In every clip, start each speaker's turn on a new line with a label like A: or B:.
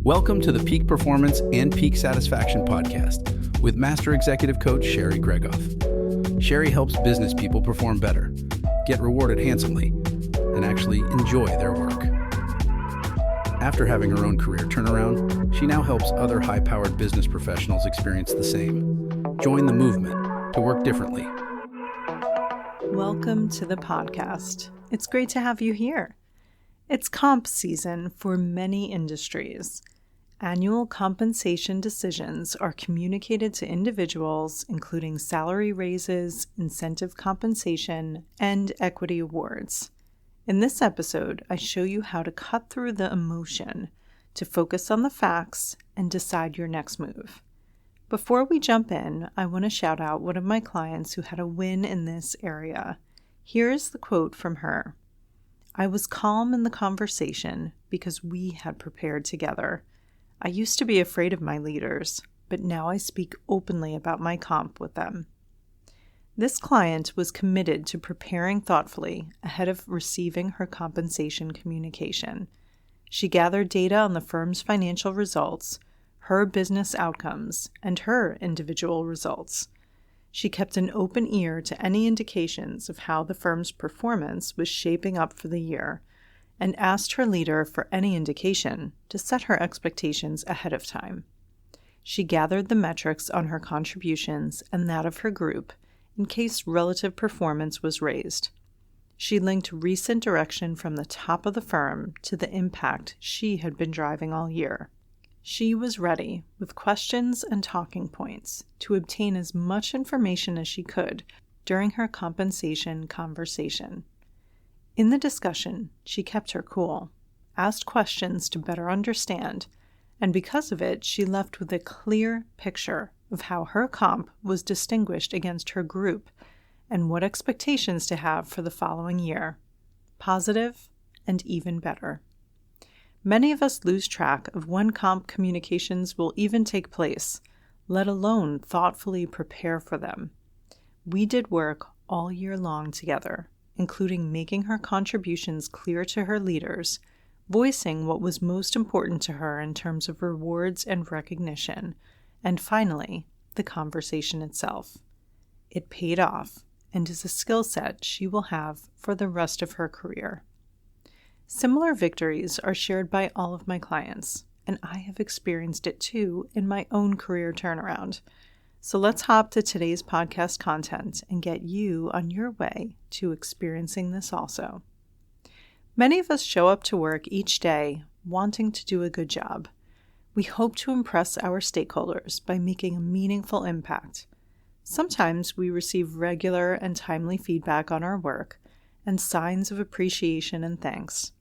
A: Welcome to the Peak Performance and Peak Satisfaction podcast with Master Executive Coach Sherry Gregoff. Sherry helps business people perform better, get rewarded handsomely, and actually enjoy their work. After having her own career turnaround, she now helps other high-powered business professionals experience the same. Join the movement to work differently.
B: Welcome to the podcast. It's great to have you here. It's comp season for many industries. Annual compensation decisions are communicated to individuals, including salary raises, incentive compensation, and equity awards. In this episode, I show you how to cut through the emotion to focus on the facts and decide your next move. Before we jump in, I want to shout out one of my clients who had a win in this area. Here is the quote from her. "I was calm in the conversation because we had prepared together. I used to be afraid of my leaders, but now I speak openly about my comp with them." This client was committed to preparing thoughtfully ahead of receiving her compensation communication. She gathered data on the firm's financial results, her business outcomes, and her individual results. She kept an open ear to any indications of how the firm's performance was shaping up for the year, and asked her leader for any indication to set her expectations ahead of time. She gathered the metrics on her contributions and that of her group in case relative performance was raised. She linked recent direction from the top of the firm to the impact she had been driving all year. She was ready, with questions and talking points, to obtain as much information as she could during her compensation conversation. In the discussion, she kept her cool, asked questions to better understand, and because of it, she left with a clear picture of how her comp was distinguished against her group and what expectations to have for the following year, positive and even better. Many of us lose track of when comp communications will even take place, let alone thoughtfully prepare for them. We did work all year long together, including making her contributions clear to her leaders, voicing what was most important to her in terms of rewards and recognition, and finally, the conversation itself. It paid off and is a skill set she will have for the rest of her career. Similar victories are shared by all of my clients, and I have experienced it too in my own career turnaround. So let's hop to today's podcast content and get you on your way to experiencing this also. Many of us show up to work each day wanting to do a good job. We hope to impress our stakeholders by making a meaningful impact. Sometimes we receive regular and timely feedback on our work and signs of appreciation and thanks.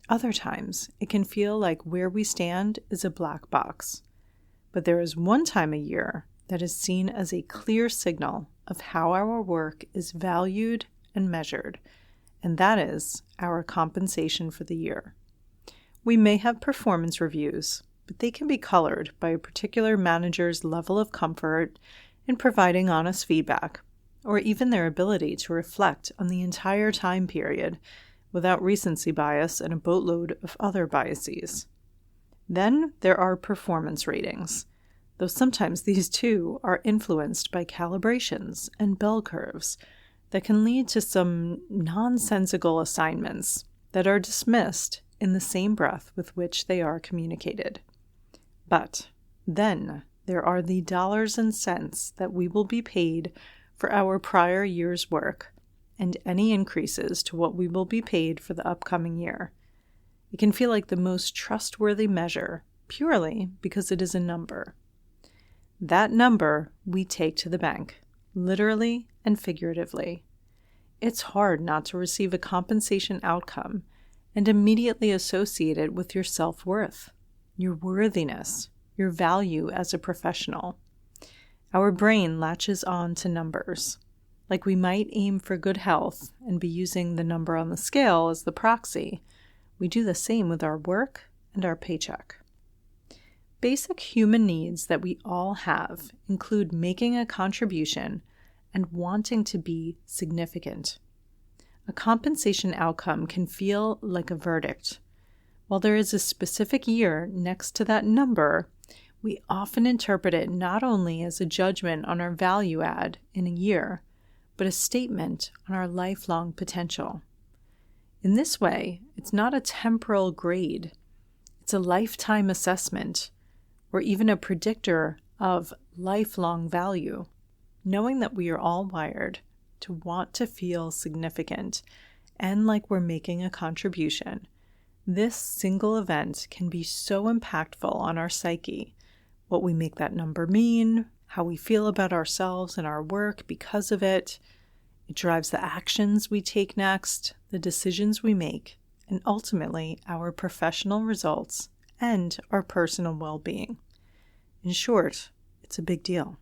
B: Other times, it can feel like where we stand is a black box. But there is one time a year that is seen as a clear signal of how our work is valued and measured, and that is our compensation for the year. We may have performance reviews, but they can be colored by a particular manager's level of comfort in providing honest feedback, or even their ability to reflect on the entire time period without recency bias and a boatload of other biases. Then there are performance ratings, though sometimes these too are influenced by calibrations and bell curves that can lead to some nonsensical assignments that are dismissed in the same breath with which they are communicated. But then there are the dollars and cents that we will be paid for our prior year's work and any increases to what we will be paid for the upcoming year. It can feel like the most trustworthy measure purely because it is a number. That number we take to the bank, literally and figuratively. It's hard not to receive a compensation outcome and immediately associate it with your self-worth, your worthiness, your value as a professional. Our brain latches on to numbers. Like we might aim for good health and be using the number on the scale as the proxy, we do the same with our work and our paycheck. Basic human needs that we all have include making a contribution and wanting to be significant. A compensation outcome can feel like a verdict, While there is a specific year next to that number, we often interpret it not only as a judgment on our value add in a year, but a statement on our lifelong potential. In this way, it's not a temporal grade. It's a lifetime assessment, or even a predictor of lifelong value, knowing that we are all wired to want to feel significant and like we're making a contribution. This single event can be so impactful on our psyche, what we make that number mean, how we feel about ourselves and our work because of it. It drives the actions we take next, the decisions we make, and ultimately our professional results and our personal well-being. In short, it's a big deal.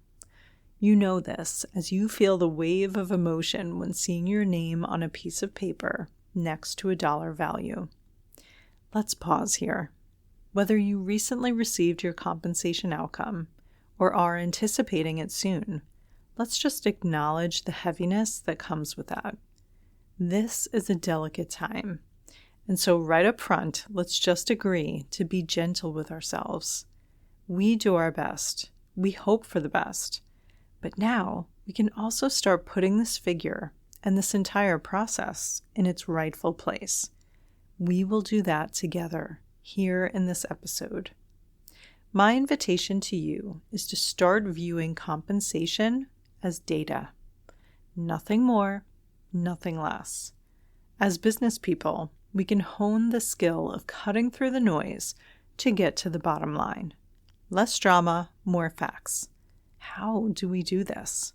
B: You know this as you feel the wave of emotion when seeing your name on a piece of paper next to a dollar value. Let's pause here. Whether you recently received your compensation outcome or are anticipating it soon, let's just acknowledge the heaviness that comes with that. This is a delicate time, and so right up front, let's just agree to be gentle with ourselves. We do our best. We hope for the best. But now we can also start putting this figure and this entire process in its rightful place. We will do that together here in this episode. My invitation to you is to start viewing compensation as data. Nothing more, nothing less. As business people, we can hone the skill of cutting through the noise to get to the bottom line. Less drama, more facts. How do we do this?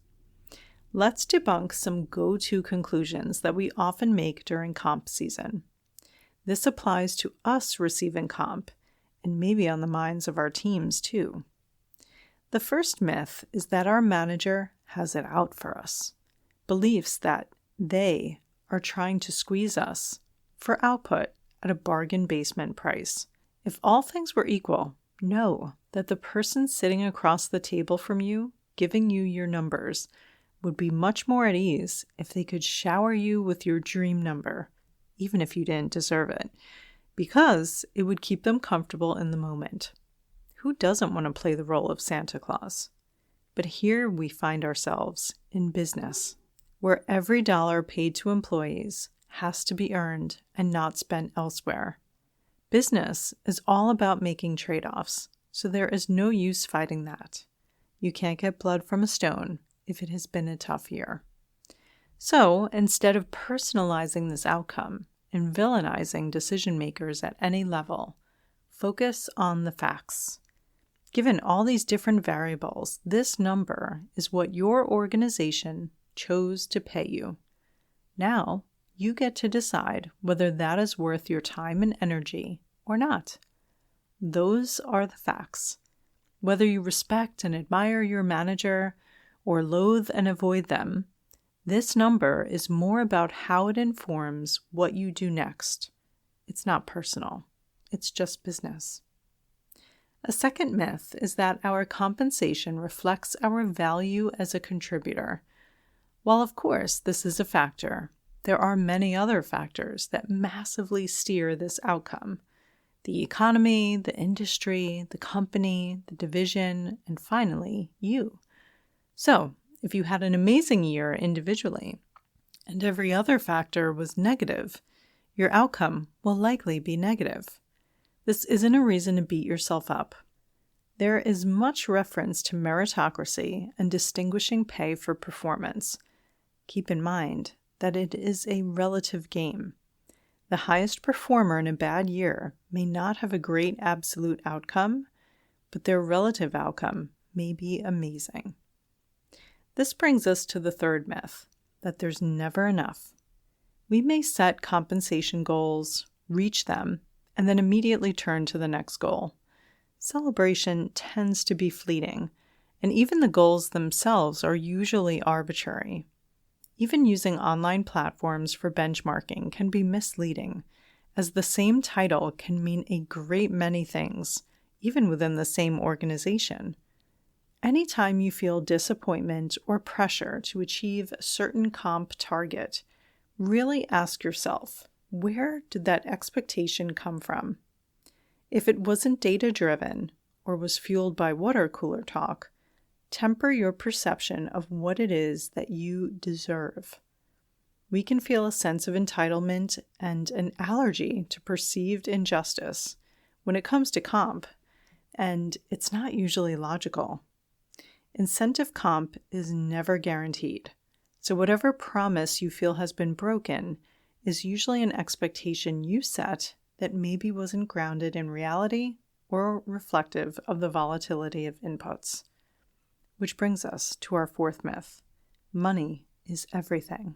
B: Let's debunk some go-to conclusions that we often make during comp season. This applies to us receiving comp, and maybe on the minds of our teams too. The first myth is that our manager has it out for us. Beliefs that they are trying to squeeze us for output at a bargain basement price. If all things were equal, know that the person sitting across the table from you, giving you your numbers, would be much more at ease if they could shower you with your dream number, even if you didn't deserve it, because it would keep them comfortable in the moment. Who doesn't want to play the role of Santa Claus? But here we find ourselves in business, where every dollar paid to employees has to be earned and not spent elsewhere. Business is all about making trade-offs, so there is no use fighting that. You can't get blood from a stone if it has been a tough year. So, instead of personalizing this outcome and villainizing decision makers at any level, focus on the facts. Given all these different variables, this number is what your organization chose to pay you. Now, you get to decide whether that is worth your time and energy or not. Those are the facts. Whether you respect and admire your manager or loathe and avoid them, this number is more about how it informs what you do next. It's not personal. It's just business. A second myth is that our compensation reflects our value as a contributor. While of course this is a factor, there are many other factors that massively steer this outcome. The economy, the industry, the company, the division, and finally, you. So, if you had an amazing year individually, and every other factor was negative, your outcome will likely be negative. This isn't a reason to beat yourself up. There is much reference to meritocracy and distinguishing pay for performance. Keep in mind that it is a relative game. The highest performer in a bad year may not have a great absolute outcome, but their relative outcome may be amazing. This brings us to the third myth, that there's never enough. We may set compensation goals, reach them, and then immediately turn to the next goal. Celebration tends to be fleeting, and even the goals themselves are usually arbitrary. Even using online platforms for benchmarking can be misleading, as the same title can mean a great many things, even within the same organization. Anytime you feel disappointment or pressure to achieve a certain comp target, really ask yourself, where did that expectation come from? If it wasn't data-driven or was fueled by water cooler talk, temper your perception of what it is that you deserve. We can feel a sense of entitlement and an allergy to perceived injustice when it comes to comp, and it's not usually logical. Incentive comp is never guaranteed, so whatever promise you feel has been broken is usually an expectation you set that maybe wasn't grounded in reality or reflective of the volatility of inputs. Which brings us to our fourth myth. Money is everything.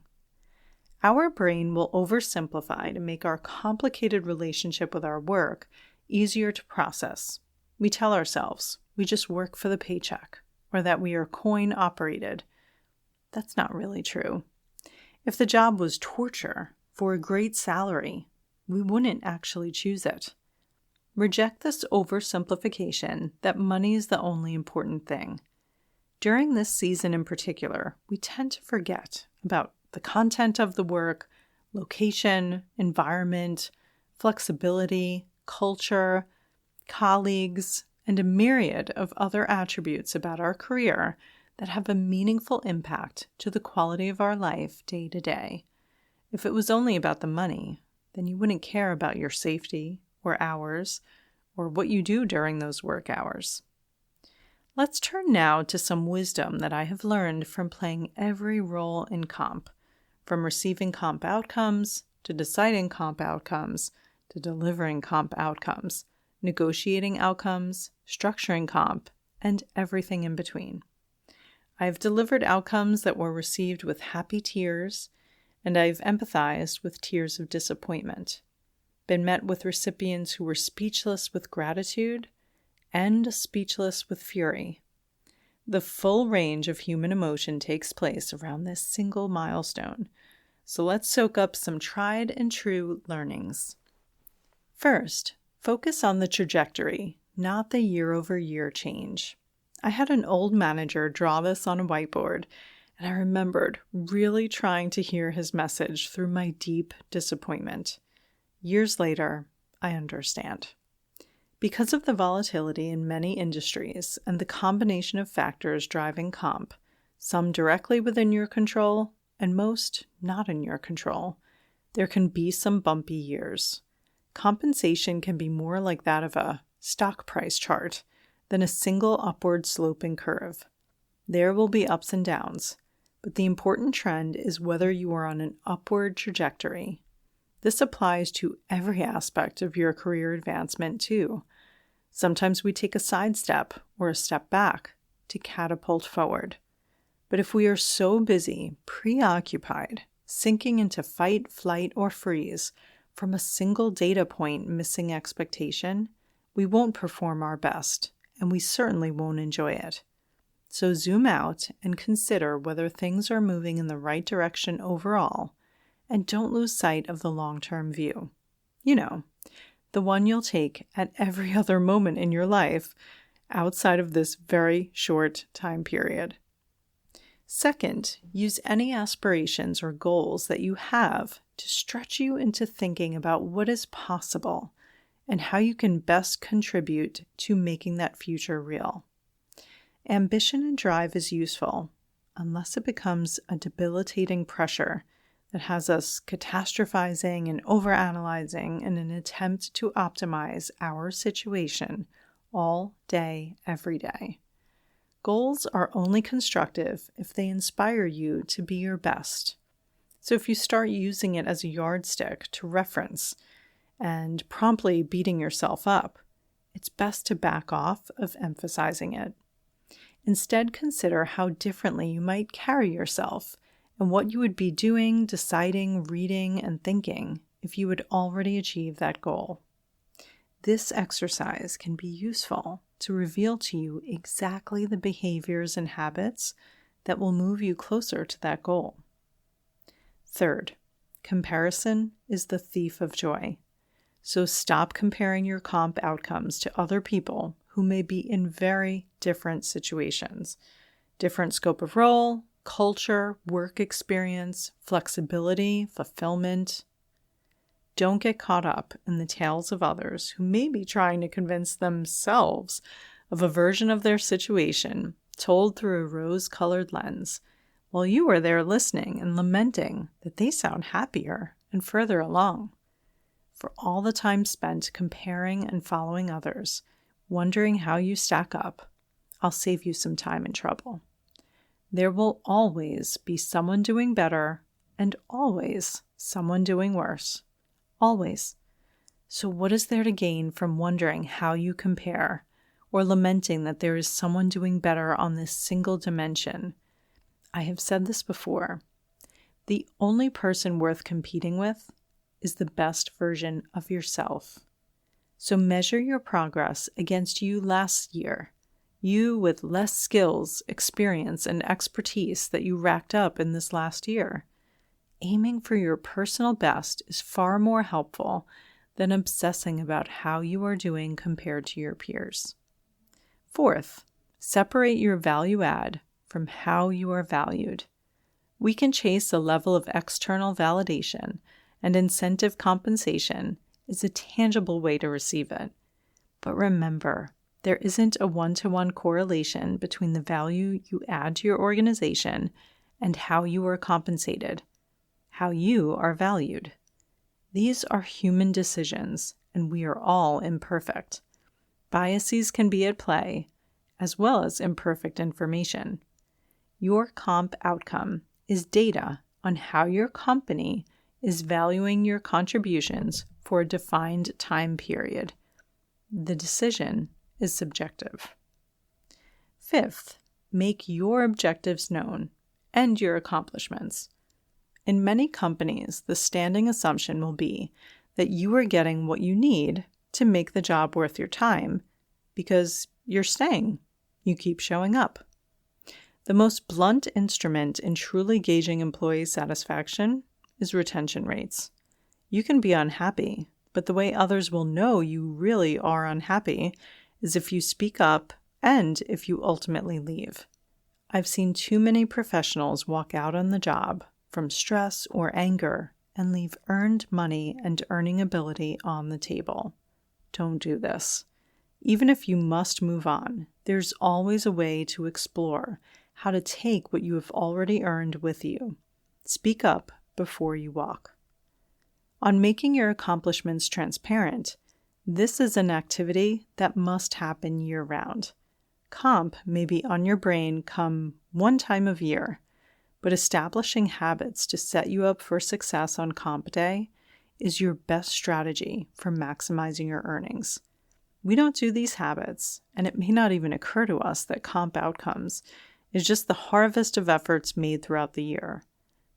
B: Our brain will oversimplify to make our complicated relationship with our work easier to process. We tell ourselves we just work for the paycheck, or that we are coin-operated. That's not really true. If the job was torture for a great salary, we wouldn't actually choose it. Reject this oversimplification that money is the only important thing. During this season in particular, we tend to forget about the content of the work, location, environment, flexibility, culture, colleagues, and a myriad of other attributes about our career that have a meaningful impact to the quality of our life day to day. If it was only about the money, then you wouldn't care about your safety or hours or what you do during those work hours. Let's turn now to some wisdom that I have learned from playing every role in comp, from receiving comp outcomes to deciding comp outcomes to delivering comp outcomes, negotiating outcomes, structuring comp, and everything in between. I've delivered outcomes that were received with happy tears, and I've empathized with tears of disappointment, been met with recipients who were speechless with gratitude and speechless with fury. The full range of human emotion takes place around this single milestone, so let's soak up some tried and true learnings. First, focus on the trajectory, not the year-over-year change. I had an old manager draw this on a whiteboard, and I remembered really trying to hear his message through my deep disappointment. Years later, I understand. Because of the volatility in many industries and the combination of factors driving comp, some directly within your control and most not in your control, there can be some bumpy years. Compensation can be more like that of a stock price chart than a single upward sloping curve. There will be ups and downs, but the important trend is whether you are on an upward trajectory. This applies to every aspect of your career advancement too. Sometimes we take a sidestep or a step back to catapult forward. But if we are so busy, preoccupied, sinking into fight, flight, or freeze from a single data point missing expectation, we won't perform our best, and we certainly won't enjoy it. So zoom out and consider whether things are moving in the right direction overall, and don't lose sight of the long-term view. You know, the one you'll take at every other moment in your life outside of this very short time period. Second, use any aspirations or goals that you have to stretch you into thinking about what is possible and how you can best contribute to making that future real. Ambition and drive is useful unless it becomes a debilitating pressure that has us catastrophizing and overanalyzing in an attempt to optimize our situation all day, every day. Goals are only constructive if they inspire you to be your best. So if you start using it as a yardstick to reference and promptly beating yourself up, it's best to back off of emphasizing it. Instead, consider how differently you might carry yourself and what you would be doing, deciding, reading, and thinking if you had already achieved that goal. This exercise can be useful to reveal to you exactly the behaviors and habits that will move you closer to that goal. Third, comparison is the thief of joy. So stop comparing your comp outcomes to other people who may be in very different situations, different scope of role, culture, work experience, flexibility, fulfillment. Don't get caught up in the tales of others who may be trying to convince themselves of a version of their situation told through a rose-colored lens, while you are there listening and lamenting that they sound happier and further along. For all the time spent comparing and following others, wondering how you stack up, I'll save you some time and trouble. There will always be someone doing better and always someone doing worse. Always. So what is there to gain from wondering how you compare or lamenting that there is someone doing better on this single dimension? I have said this before. The only person worth competing with is the best version of yourself. So measure your progress against you last year, you with less skills, experience, and expertise that you racked up in this last year. Aiming for your personal best is far more helpful than obsessing about how you are doing compared to your peers. Fourth, separate your value add from how you are valued. We can chase a level of external validation, and incentive compensation is a tangible way to receive it. But remember, there isn't a one-to-one correlation between the value you add to your organization and how you are compensated, how you are valued. These are human decisions, and we are all imperfect. Biases can be at play, as well as imperfect information. Your comp outcome is data on how your company is valuing your contributions for a defined time period. The decision is subjective. Fifth, make your objectives known and your accomplishments. In many companies, the standing assumption will be that you are getting what you need to make the job worth your time because you're staying. You keep showing up. The most blunt instrument in truly gauging employee satisfaction is retention rates. You can be unhappy, but the way others will know you really are unhappy is if you speak up and if you ultimately leave. I've seen too many professionals walk out on the job from stress or anger and leave earned money and earning ability on the table. Don't do this. Even if you must move on, there's always a way to explore how to take what you have already earned with you. Speak up before you walk. On making your accomplishments transparent, this is an activity that must happen year-round. Comp may be on your brain come one time of year, but establishing habits to set you up for success on comp day is your best strategy for maximizing your earnings. We don't do these habits, and it may not even occur to us that comp outcomes is just the harvest of efforts made throughout the year.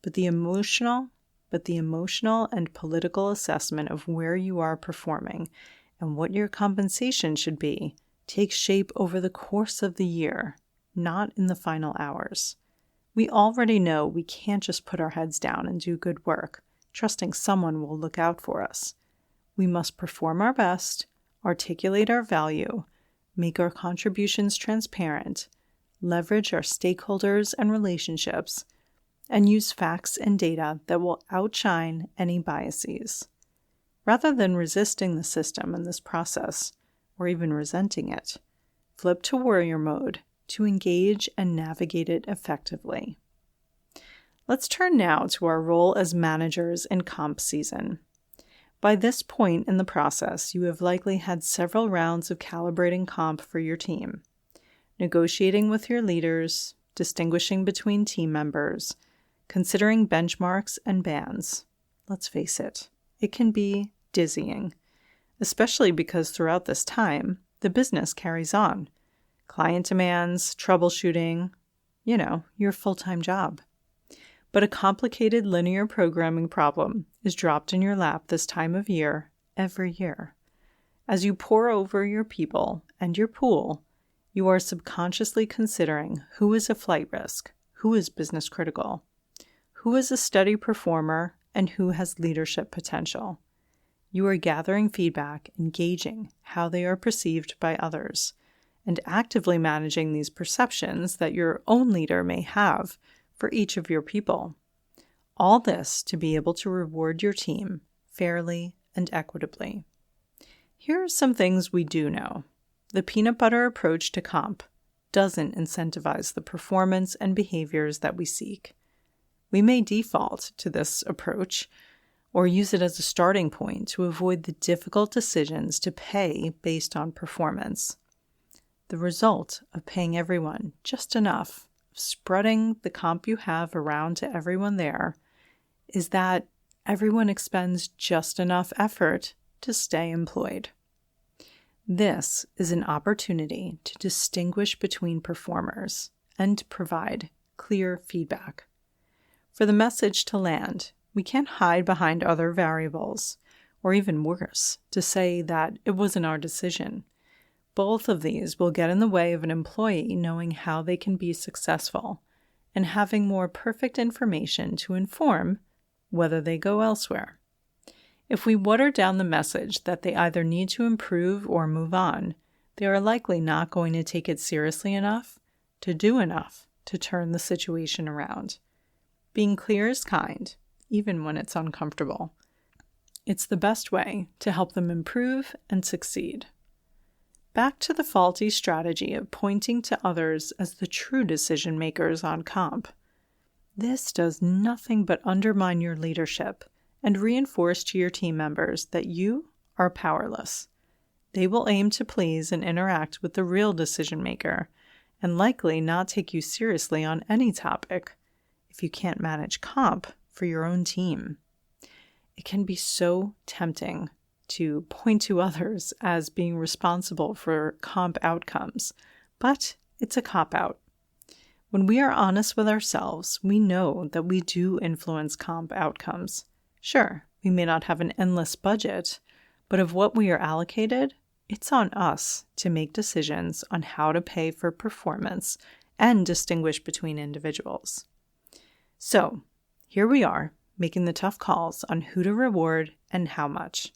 B: But the emotional and political assessment of where you are performing and what your compensation should be takes shape over the course of the year, not in the final hours. We already know we can't just put our heads down and do good work, trusting someone will look out for us. We must perform our best, articulate our value, make our contributions transparent, leverage our stakeholders and relationships, and use facts and data that will outshine any biases. Rather than resisting the system in this process, or even resenting it, flip to warrior mode to engage and navigate it effectively. Let's turn now to our role as managers in comp season. By this point in the process, you have likely had several rounds of calibrating comp for your team, negotiating with your leaders, distinguishing between team members, considering benchmarks and bands. Let's face it, it can be dizzying, especially because throughout this time, the business carries on. Client demands, troubleshooting, your full-time job. But a complicated linear programming problem is dropped in your lap this time of year, every year. As you pore over your people and your pool, you are subconsciously considering who is a flight risk, who is business critical, who is a steady performer, and who has leadership potential. You are gathering feedback and gauging how they are perceived by others, and actively managing these perceptions that your own leader may have for each of your people. All this to be able to reward your team fairly, and equitably. Here are some things we do know. The peanut butter approach to comp doesn't incentivize the performance and behaviors that we seek. We may default to this approach or use it as a starting point to avoid the difficult decisions to pay based on performance. The result of paying everyone just enough, spreading the comp you have around to everyone there, is that everyone expends just enough effort to stay employed. This is an opportunity to distinguish between performers and provide clear feedback. For the message to land, we can't hide behind other variables, or even worse, to say that it wasn't our decision. Both of these will get in the way of an employee knowing how they can be successful and having more perfect information to inform whether they go elsewhere. If we water down the message that they either need to improve or move on, they are likely not going to take it seriously enough to do enough to turn the situation around. Being clear is kind, even when it's uncomfortable. It's the best way to help them improve and succeed. Back to the faulty strategy of pointing to others as the true decision makers on comp. This does nothing but undermine your leadership and reinforce to your team members that you are powerless. They will aim to please and interact with the real decision maker and likely not take you seriously on any topic if you can't manage comp for your own team. It can be so tempting to point to others as being responsible for comp outcomes, but it's a cop-out. When we are honest with ourselves, we know that we do influence comp outcomes. Sure, we may not have an endless budget, but of what we are allocated, it's on us to make decisions on how to pay for performance and distinguish between individuals. So, here we are, making the tough calls on who to reward and how much.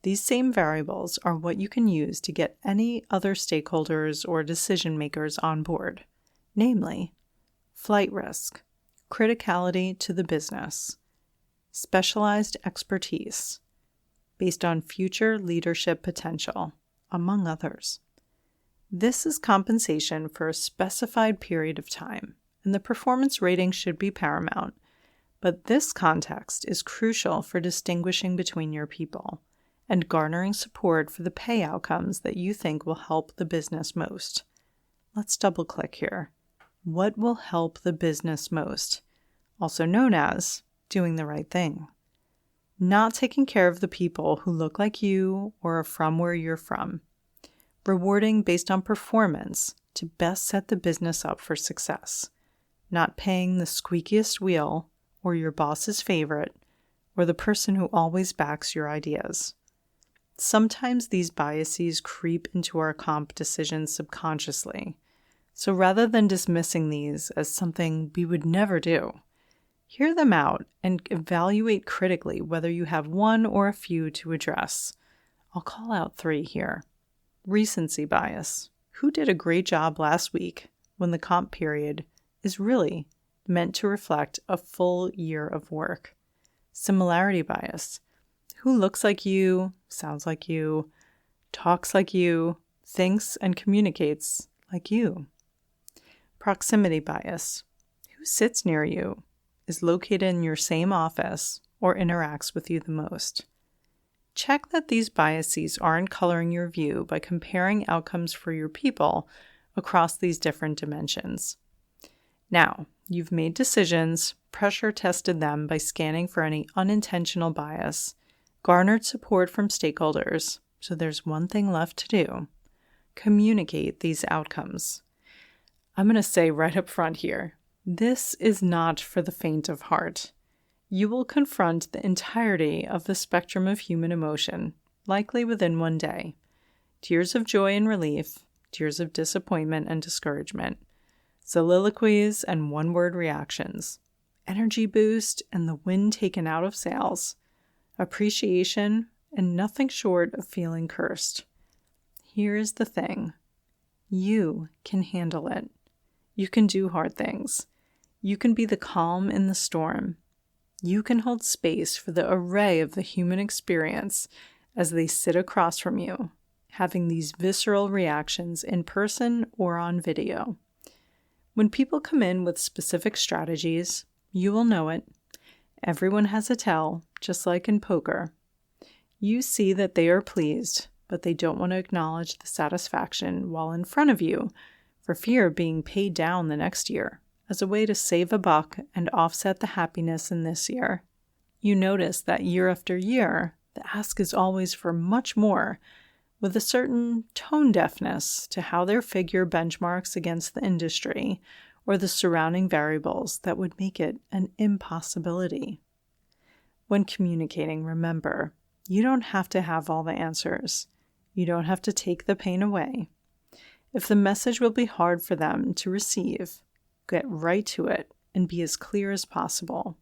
B: These same variables are what you can use to get any other stakeholders or decision makers on board, namely, flight risk, criticality to the business, specialized expertise, based on future leadership potential, among others. This is compensation for a specified period of time, and the performance rating should be paramount, but this context is crucial for distinguishing between your people and garnering support for the pay outcomes that you think will help the business most. Let's double-click here. What will help the business most? Also known as doing the right thing. Not taking care of the people who look like you or are from where you're from. Rewarding based on performance to best set the business up for success. Not paying the squeakiest wheel or your boss's favorite or the person who always backs your ideas. Sometimes these biases creep into our comp decisions subconsciously. So rather than dismissing these as something we would never do, hear them out and evaluate critically whether you have one or a few to address. I'll call out 3 here. Recency bias. Who did a great job last week when the comp period is really meant to reflect a full year of work? Similarity bias. Who looks like you, sounds like you, talks like you, thinks and communicates like you? Proximity bias. Who sits near you, is located in your same office, or interacts with you the most? Check that these biases aren't coloring your view by comparing outcomes for your people across these different dimensions. Now, you've made decisions, pressure tested them by scanning for any unintentional bias, garnered support from stakeholders, so there's one thing left to do. Communicate these outcomes. I'm going to say right up front here, this is not for the faint of heart. You will confront the entirety of the spectrum of human emotion, likely within one day. Tears of joy and relief, tears of disappointment and discouragement, soliloquies and one-word reactions, energy boost and the wind taken out of sails, appreciation and nothing short of feeling cursed. Here's the thing. You can handle it. You can do hard things. You can be the calm in the storm. you can hold space for the array of the human experience as they sit across from you, having these visceral reactions in person or on video. When people come in with specific strategies, you will know it. Everyone has a tell, just like in poker. You see that they are pleased, but they don't want to acknowledge the satisfaction while in front of you for fear of being paid down the next year as a way to save a buck and offset the happiness in this year. You notice that year after year, the ask is always for much more, with a certain tone deafness to how their figure benchmarks against the industry or the surrounding variables that would make it an impossibility. When communicating, remember, you don't have to have all the answers. You don't have to take the pain away. If the message will be hard for them to receive, get right to it and be as clear as possible.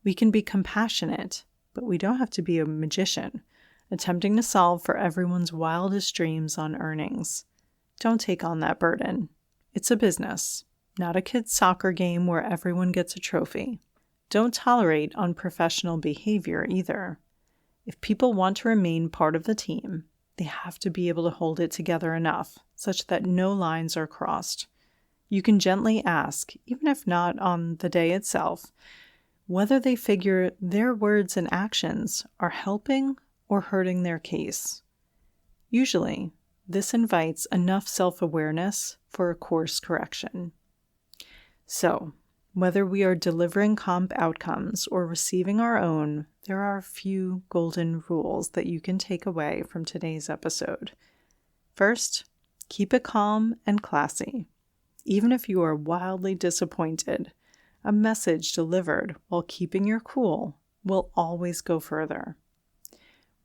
B: We can be compassionate, but we don't have to be a magician, attempting to solve for everyone's wildest dreams on earnings. Don't take on that burden. It's a business, not a kid's soccer game where everyone gets a trophy. Don't tolerate unprofessional behavior either. If people want to remain part of the team, they have to be able to hold it together enough such that no lines are crossed. You can gently ask, even if not on the day itself, whether they figure their words and actions are helping or hurting their case. Usually, this invites enough self-awareness for a course correction. So, whether we are delivering comp outcomes or receiving our own, there are a few golden rules that you can take away from today's episode. First, keep it calm and classy. Even if you are wildly disappointed, a message delivered while keeping your cool will always go further.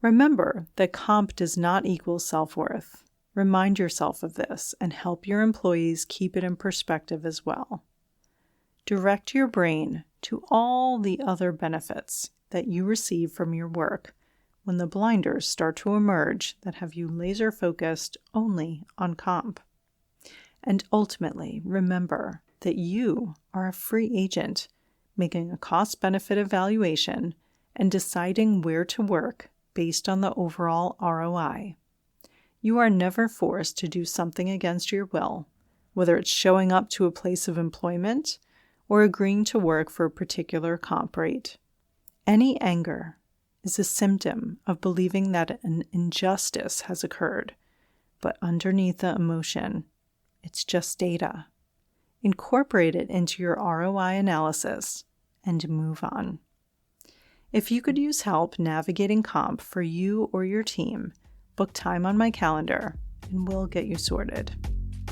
B: Remember that comp does not equal self-worth. Remind yourself of this and help your employees keep it in perspective as well. Direct your brain to all the other benefits that you receive from your work when the blinders start to emerge that have you laser-focused only on comp. And ultimately, remember that you are a free agent making a cost-benefit evaluation and deciding where to work based on the overall ROI. You are never forced to do something against your will, whether it's showing up to a place of employment or agreeing to work for a particular comp rate. Any anger is a symptom of believing that an injustice has occurred, but underneath the emotion, it's just data. Incorporate it into your ROI analysis and move on. If you could use help navigating comp for you or your team, book time on my calendar and we'll get you sorted.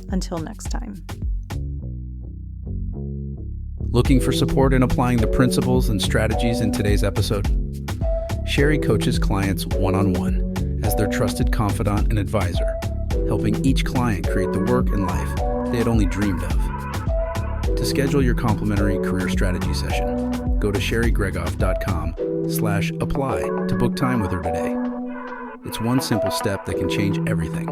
B: Until next time.
A: Looking for support in applying the principles and strategies in today's episode? Sherry coaches clients one-on-one as their trusted confidant and advisor, helping each client create the work and life they had only dreamed of. To schedule your complimentary career strategy session, go to sherrygregoff.com/apply to book time with her today. It's one simple step that can change everything.